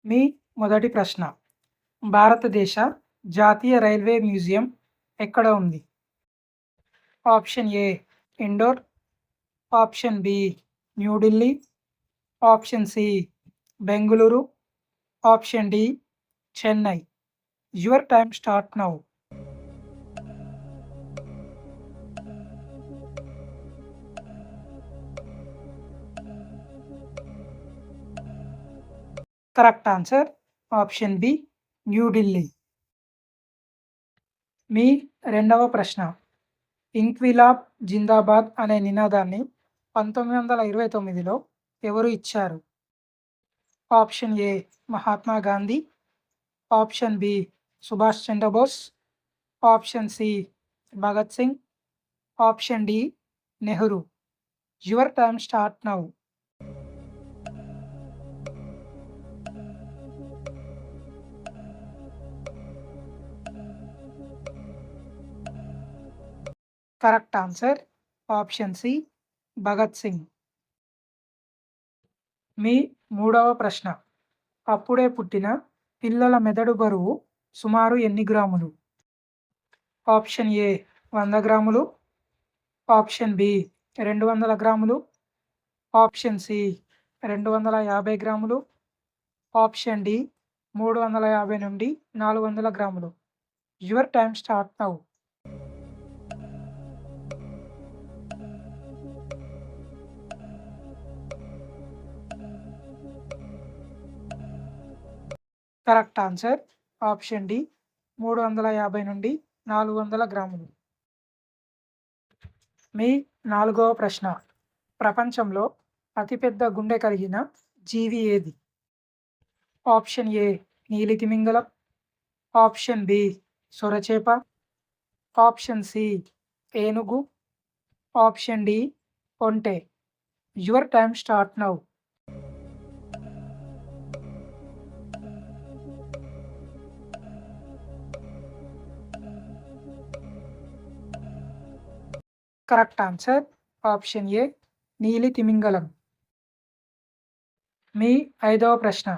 మీ మొదటి ప్రశ్న. భారతదేశ జాతీయ రైల్వే మ్యూజియం ఎక్కడ ఉంది? Option A Indore, option B New Delhi, option C Bengaluru, option D Chennai. Your time start now. Correct answer option B New Delhi. మీ రెండవ ప్రశ్న. ఇంక్విలాబ్ జిందాబాద్ అనే నినాదాన్ని 1929లో ఎవరు ఇచ్చారు? Option A Mahatma Gandhi, option B Subhash Chandra Bose, option C Bhagat Singh, option D Nehru. Your time start now. Correct answer option C Bhagat Singh. మీ మూడవ ప్రశ్న. అప్పుడే పుట్టిన పిల్లల మెదడు బరువు సుమారు ఎన్ని గ్రాములు? ఆప్షన్ ఏ 100 గ్రాములు, ఆప్షన్ బి 200 గ్రాములు, ఆప్షన్ సి 250 గ్రాములు, ఆప్షన్ డి 350 నుండి 400 గ్రాములు. Your time start now. Correct answer option D 350 నుండి 400 గ్రాములు. మీ నాలుగవ ప్రశ్న. ప్రపంచంలో అతిపెద్ద గుండె కలిగిన జీవి ఏది? ఆప్షన్ ఏ నీలితిమింగలం, ఆప్షన్ బి సొరచేప, ఆప్షన్ సి ఏనుగు, ఆప్షన్ డి ఒంటె. Your time start now. Correct answer option A నీలి తిమింగలం. మీ ఐదవ ప్రశ్న.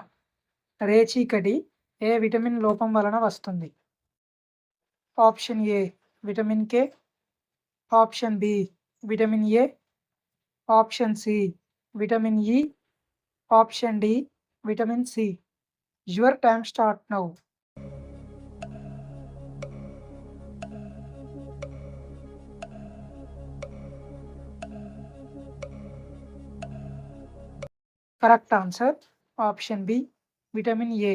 రేచీకటి ఏ విటమిన్ లోపం వలన వస్తుంది? Option A vitamin K, option B vitamin A, option C vitamin E, option D vitamin C. Your time start now. Correct answer option B vitamin A.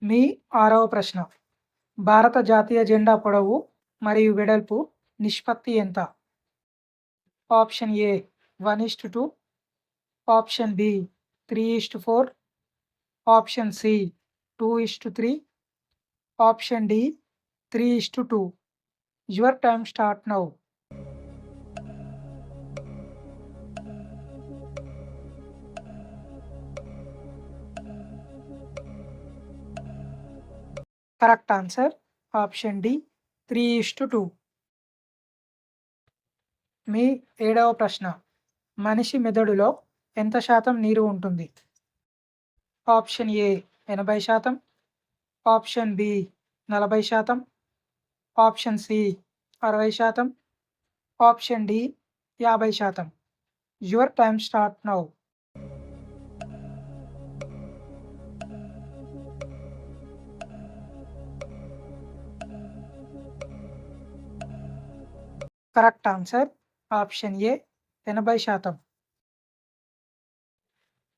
మీ ఆరవ ప్రశ్న. భారత జాతీయ జెండా పొడవు మరియు వెడల్పు నిష్పత్తి ఎంత? Option A 1:2, option B 3:4, option C 2:3, option D 3:2. Your time start now. Correct answer option D 3:2. మీ ఏడవ ప్రశ్న. మనిషి మెదడులో ఎంత శాతం నీరు ఉంటుంది? Option A 80%, option B 40%, option C 60%, option D 50%. Your time start now. Correct answer option A 80%.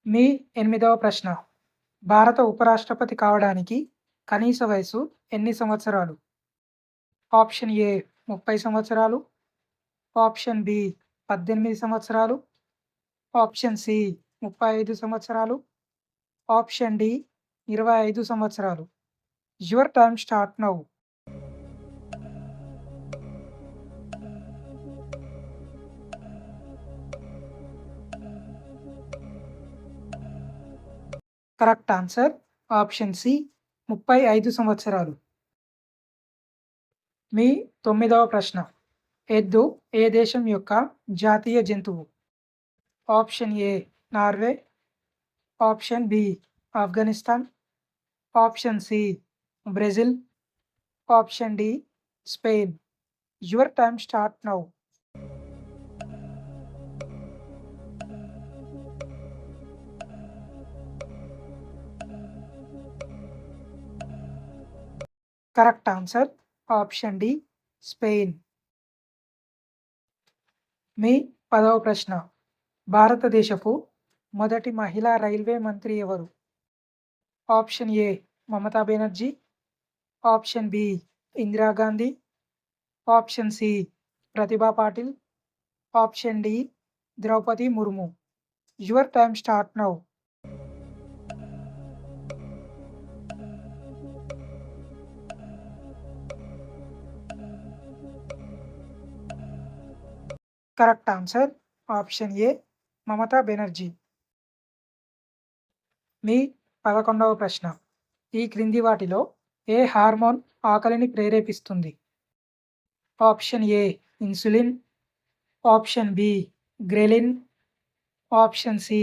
మీ ఎనిమిదవ ప్రశ్న. భారత ఉపరాష్ట్రపతి కావడానికి కనీస వయసు ఎన్ని సంవత్సరాలు? ఆప్షన్ ఏ 30 సంవత్సరాలు, ఆప్షన్ బి 18 సంవత్సరాలు, ఆప్షన్ సి 35 సంవత్సరాలు, ఆప్షన్ డి 25 సంవత్సరాలు. Your time start now. Correct answer option C 35 సంవత్సరాలు. మీ తొమ్మిదవ ప్రశ్న. ఎద్దు ఏ దేశం యొక్క జాతీయ జంతువు? Option A Norway, option B Afghanistan, option C Brazil, option D Spain. Your time start now. Correct answer option D Spain. మీ 10వ ప్రశ్న. భారతదేశపు మొదటి మహిళా రైల్వే మంత్రి ఎవరు? Option A Mamata Banerjee, option B Indira Gandhi, option C Pratibha Patil, option D Draupadi Murmu. Your time start now. Correct answer option A Mamata Banerjee. మీ 11వ ప్రశ్న. ఈ క్రింది వాటిలో ఏ హార్మోన్ ఆకలిని ప్రేరేపిస్తుంది? Option A insulin, option B ghrelin, option C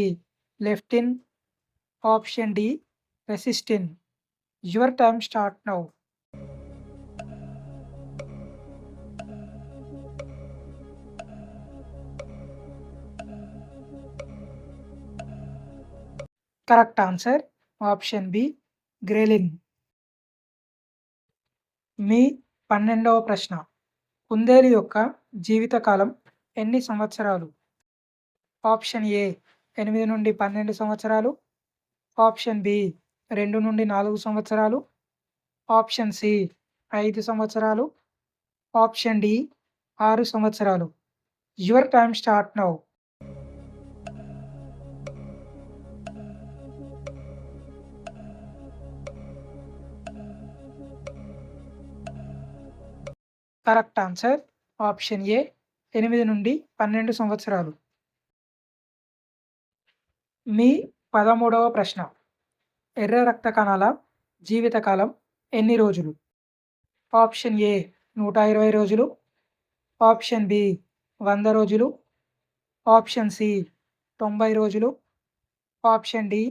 leptin, option D resistin. Your time start now. Correct answer option B ghrelin. మీ 12వ ప్రశ్న. కుందేలు యొక్క జీవితకాలం ఎన్ని సంవత్సరాలు? ఆప్షన్ ఏ 8 నుండి 12 సంవత్సరాలు, ఆప్షన్ బి 2 నుండి 4 సంవత్సరాలు, ఆప్షన్ సి 5 సంవత్సరాలు, ఆప్షన్ డి 6 సంవత్సరాలు. Your time start now. Correct answer option ఏ 8 నుండి 12 సంవత్సరాలు. మీ 13వ ప్రశ్న. ఎర్ర రక్త కణాల జీవితకాలం ఎన్ని రోజులు? ఆప్షన్ ఏ 120 రోజులు, ఆప్షన్ బి 100 రోజులు, ఆప్షన్ సి 90 రోజులు, ఆప్షన్ డి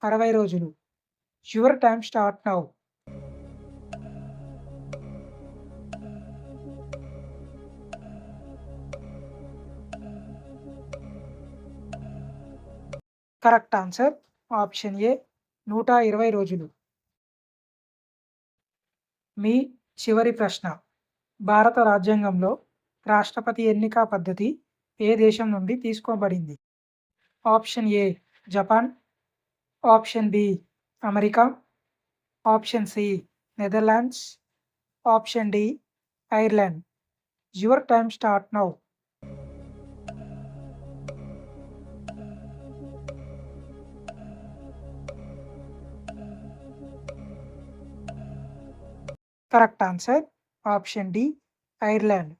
60 రోజులు. Your time start now. Correct answer option ఏ 120 రోజులు. మీ చివరి ప్రశ్న. భారత రాజ్యాంగంలో రాష్ట్రపతి ఎన్నిక పద్ధతి ఏ దేశం నుండి తీసుకోబడింది? Option A Japan, option B America, option C Netherlands, option D Ireland. Your time start now. Correct answer option D Ireland.